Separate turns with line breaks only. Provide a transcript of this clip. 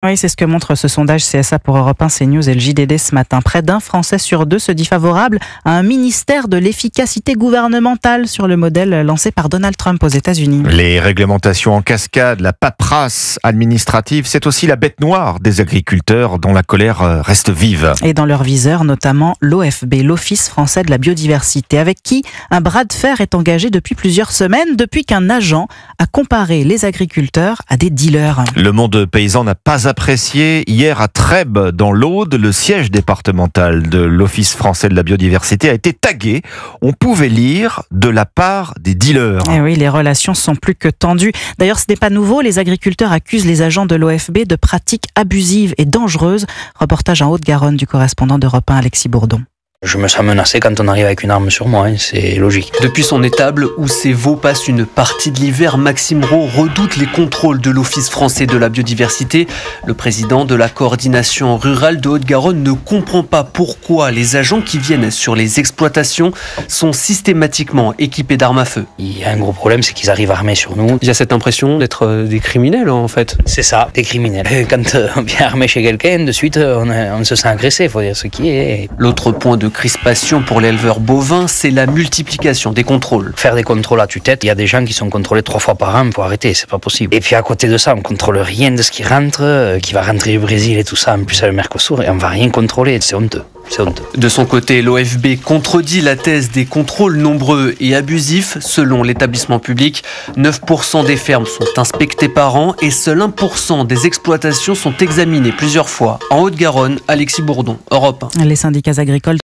Oui, c'est ce que montre ce sondage CSA pour Europe 1, CNews et le JDD ce matin. Près d'un Français sur deux se dit favorable à un ministère de l'efficacité gouvernementale sur le modèle lancé par Donald Trump aux États-Unis.
Les réglementations en cascade, la paperasse administrative, c'est aussi la bête noire des agriculteurs dont la colère reste vive.
Et dans leur viseur, notamment l'OFB, l'Office français de la biodiversité, avec qui un bras de fer est engagé depuis plusieurs semaines, depuis qu'un agent a comparé les agriculteurs à des dealers.
Le monde paysan n'a pas apprécié. Hier à Trèbes, dans l'Aude, le siège départemental de l'Office français de la biodiversité a été tagué. On pouvait lire de la part des dealers.
Et oui, les relations sont plus que tendues. D'ailleurs, ce n'est pas nouveau. Les agriculteurs accusent les agents de l'OFB de pratiques abusives et dangereuses. Reportage en Haute-Garonne du correspondant d'Europe 1, Alexis Bourdon.
Je me sens menacé quand on arrive avec une arme sur moi, c'est logique.
Depuis son étable où ses veaux passent une partie de l'hiver, Maxime Rowe redoute les contrôles de l'Office français de la biodiversité. Le président de la coordination rurale de Haute-Garonne ne comprend pas pourquoi les agents qui viennent sur les exploitations sont systématiquement équipés d'armes à feu.
Il y a un gros problème, c'est qu'ils arrivent armés sur nous.
Il y a cette impression d'être des criminels en fait.
C'est ça, des criminels. Quand on vient armé chez quelqu'un, de suite on se sent agressé, il faut dire ce qui est.
L'autre point de crispation pour l'éleveur bovin, c'est la multiplication des contrôles.
Faire des contrôles à tue-tête, il y a des gens qui sont contrôlés 3 fois par an, il faut arrêter, c'est pas possible. Et puis à côté de ça, on contrôle rien de ce qui rentre, qui va rentrer du Brésil et tout ça, en plus avec le Mercosur, et on va rien contrôler, c'est honteux.
De son côté, l'OFB contredit la thèse des contrôles nombreux et abusifs. Selon l'établissement public, 9% des fermes sont inspectées par an et seul 1% des exploitations sont examinées plusieurs fois. En Haute-Garonne, Alexis Bourdon, Europe 1.
Les syndicats agricoles